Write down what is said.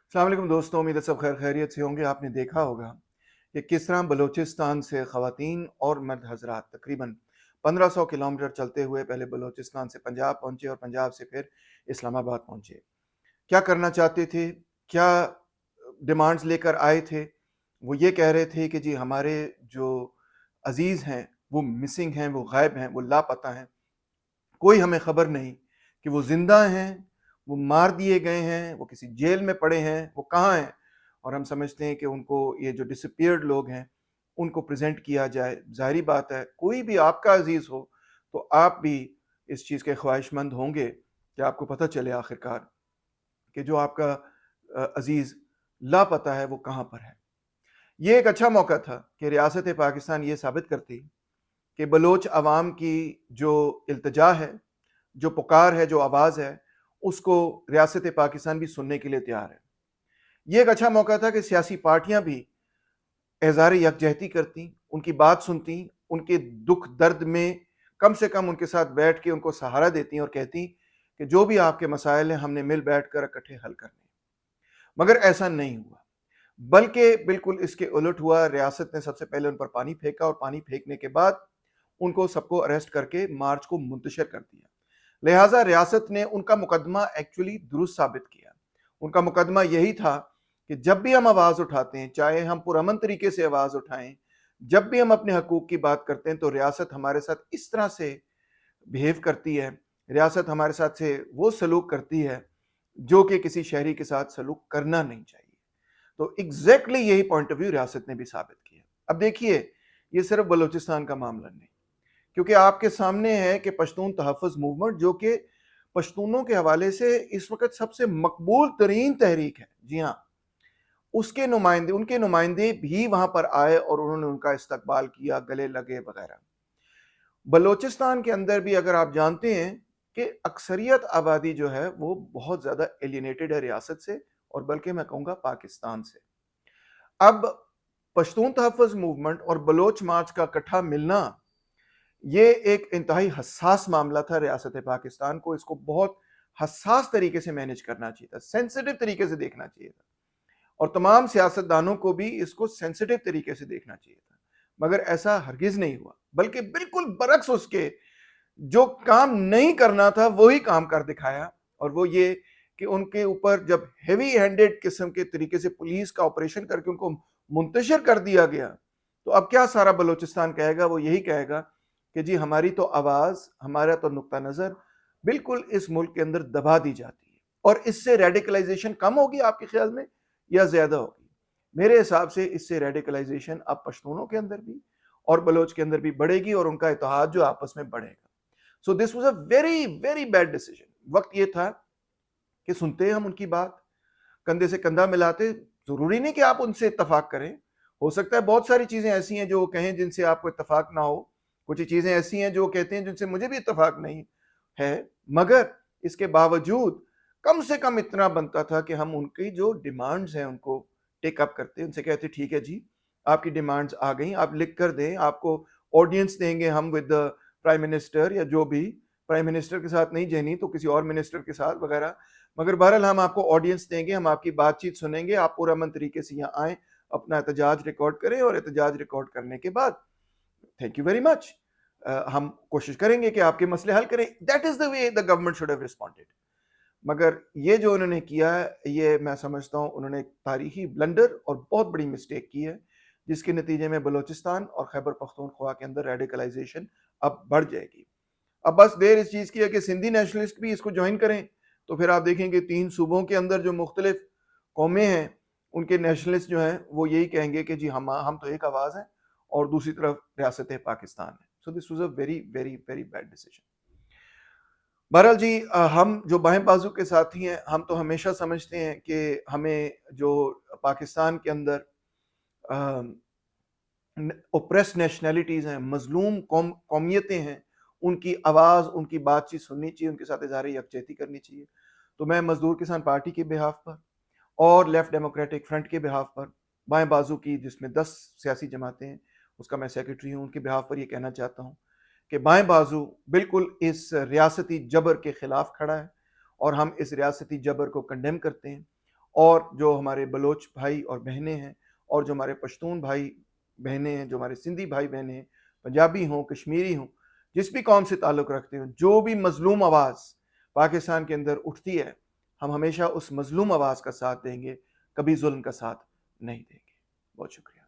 अस्सलाम वालेकुम दोस्तों, उम्मीद है सब खैर खैरियत से होंगे। आपने देखा होगा कि किस तरह बलूचिस्तान से ख़वातीन और मर्द हज़रात तकरीबन 1500 किलोमीटर चलते हुए पहले बलूचिस्तान से पंजाब पहुँचे और पंजाब से फिर इस्लामाबाद पहुँचे। क्या करना चाहते थे? क्या डिमांड्स लेकर आए थे? वो ये कह रहे थे कि जी हमारे जो अज़ीज़ हैं वो मिसिंग हैं, वो गायब हैं, वो लापता हैं। कोई हमें खबर नहीं कि वो जिंदा हैं, वो मार दिए गए हैं, वो किसी जेल में पड़े हैं, वो कहाँ हैं। और हम समझते हैं कि उनको ये जो डिसअपीयर्ड लोग हैं उनको प्रेजेंट किया जाए। जाहिर बात है कोई भी आपका अजीज हो तो आप भी इस चीज़ के ख्वाहिशमंद होंगे कि आपको पता चले आखिरकार कि जो आपका अजीज लापता है वो कहाँ पर है। ये एक अच्छा मौका था कि रियासत पाकिस्तान ये साबित करती कि बलोच अवाम की जो इल्तजा है, जो पुकार है, जो आवाज़ है, उसको रियासत पाकिस्तान भी सुनने के लिए तैयार है। ये एक अच्छा मौका था कि सियासी पार्टियां भी एज़हार यकजहती करती, उनकी बात सुनती, उनके दुख दर्द में कम से कम उनके साथ बैठ के उनको सहारा देती और कहती कि जो भी आपके मसाइल हैं हमने मिल बैठ कर इकट्ठे हल करने। मगर ऐसा नहीं हुआ, बल्कि बिल्कुल इसके उलट हुआ। रियासत ने सबसे पहले उन पर पानी फेंका और पानी फेंकने के बाद उनको सबको अरेस्ट करके मार्च को मुंतशिर कर दिया। लिहाजा रियासत ने उनका मुकदमा एक्चुअली दुरुस्त साबित किया। उनका मुकदमा यही था कि जब भी हम आवाज़ उठाते हैं, चाहे हम पुरअमन तरीके से आवाज़ उठाएं, जब भी हम अपने हकूक़ की बात करते हैं तो रियासत हमारे साथ इस तरह से बिहेव करती है, रियासत हमारे साथ से वो सलूक करती है जो कि किसी शहरी के साथ सलूक करना नहीं चाहिए। तो एग्जैक्टली यही पॉइंट ऑफ व्यू रियासत ने भी साबित किया। अब देखिए, ये सिर्फ बलूचिस्तान का मामला नहीं, क्योंकि आपके सामने है कि पश्तून तहफ़्फ़ुज़ मूवमेंट जो कि पश्तूनों के हवाले से इस वक्त सबसे मकबूल तरीन तहरीक है, जी हाँ, उसके नुमाइंदे उनके नुमाइंदे भी वहां पर आए और उन्होंने उनका इस्तकबाल किया, गले लगे वगैरह। बलोचिस्तान के अंदर भी अगर आप जानते हैं कि अक्सरियत आबादी जो है वो बहुत ज़्यादा एलिनेटेड है रियासत से, और बल्कि मैं कहूँगा पाकिस्तान से। अब पश्तून तहफ़्फ़ुज़ मूवमेंट और बलोच मार्च का इकट्ठा मिलना, ये एक इंतहाई हसास मामला था रियासत पाकिस्तान को। इसको बहुत हसास तरीके से मैनेज करना चाहिए था, सेंसिटिव तरीके से देखना चाहिए था, और तमाम सियासतदानों को भी इसको सेंसिटिव तरीके से देखना चाहिए था। मगर ऐसा हरगिज नहीं हुआ, बल्कि बिल्कुल बरक्स उसके जो काम नहीं करना था वही काम कर दिखाया। और वो ये कि उनके ऊपर जब हेवी हैंडेड किस्म के तरीके से पुलिस का ऑपरेशन करके उनको मुंतशिर कर दिया गया, तो अब क्या सारा बलोचिस्तान कहेगा? वो यही कहेगा कि जी हमारी तो आवाज़, हमारा तो नुक्ता नज़र बिल्कुल इस मुल्क के अंदर दबा दी जाती है। और इससे रेडिकलाइजेशन कम होगी आपके ख्याल में या ज़्यादा होगी? मेरे हिसाब से इससे रेडिकलाइजेशन अब पश्तूनों के अंदर भी और बलोच के अंदर भी बढ़ेगी और उनका इत्तेहाद जो आपस में बढ़ेगा। So this was a very very bad decision. वक्त ये था कि सुनते हम उनकी बात, कंधे से कंधा मिलाते। जरूरी नहीं कि आप उनसे इत्तफाक करें, हो सकता है बहुत सारी चीजें ऐसी हैं जो वो कहें जिनसे आपको इत्तफाक ना हो, कुछ चीजें ऐसी हैं जो कहते हैं जिनसे मुझे भी इत्तफाक नहीं है। मगर इसके बावजूद कम से कम इतना बनता था कि हम उनकी जो डिमांड्स हैं उनको टेक अप करते, उनसे कहते ठीक है जी आपकी डिमांड्स आ गई, आप लिख कर दें, आपको ऑडियंस देंगे हम विद द प्राइम मिनिस्टर, या जो भी, प्राइम मिनिस्टर के साथ नहीं जहनी तो किसी और मिनिस्टर के साथ वगैरह, मगर बहरहाल हम आपको ऑडियंस देंगे, हम आपकी बातचीत सुनेंगे, आप पुरअमन तरीके से यहाँ आएँ, अपना एहतजाज रिकॉर्ड करें, और एहतजाज रिकॉर्ड करने के बाद थैंक यू वेरी मच, हम कोशिश करेंगे कि आपके मसले हल करें। That is the way the government should have responded. मगर ये जो उन्होंने किया है, ये मैं समझता हूँ उन्होंने एक तारीखी ब्लंडर और बहुत बड़ी मिस्टेक की है, जिसके नतीजे में बलूचिस्तान और खैबर पख्तूनख्वा के अंदर रेडिकलाइजेशन अब बढ़ जाएगी। अब बस देर इस चीज़ की है कि सिंधी नेशनलिस्ट भी इसको ज्वाइन करें, तो फिर आप देखेंगे 3 सूबों के अंदर जो मुख्तलिफ कौमें हैं, उनके नेशनलिस्ट जो हैं वो यही कहेंगे कि जी हम तो एक आवाज़ हैं, और दूसरी तरफ रियासत पाकिस्तान है। So this was a very very very bad decision. बहरहाल जी, हम जो बाएं बाजू के साथी हैं, हम तो हमेशा समझते हैं कि हमें जो पाकिस्तान के अंदर ओप्रेस नेशनैलिटीज़ हैं, मजलूम कौमियतें हैं, उनकी आवाज़, उनकी बातचीत सुननी चाहिए, उनके साथ इज़हार यकजहती करनी चाहिए। तो मैं मजदूर किसान पार्टी के बिहाफ पर और लेफ्ट डेमोक्रेटिक फ्रंट के बिहाफ पर, बाएं बाजू की जिसमें 10 सियासी जमातें हैं, उसका मैं सेक्रेटरी हूँ, उनके बिहाफ पर यह कहना चाहता हूँ कि बाएं बाजू बिल्कुल इस रियासती जबर के खिलाफ खड़ा है, और हम इस रियासती जबर को कंडेम करते हैं। اور جو ہمارے بلوچ بھائی اور بہنیں ہیں، اور جو ہمارے پشتون بھائی بہنیں ہیں، جو ہمارے سندھی بھائی بہنیں ہیں، پنجابی ہوں، کشمیری ہوں، جس بھی قوم سے تعلق رکھتے ہوں، جو بھی مظلوم آواز پاکستان کے اندر اٹھتی ہے، ہم ہمیشہ اس مظلوم آواز کا ساتھ دیں گے، کبھی ظلم کا ساتھ نہیں دیں گے۔ بہت شکریہ۔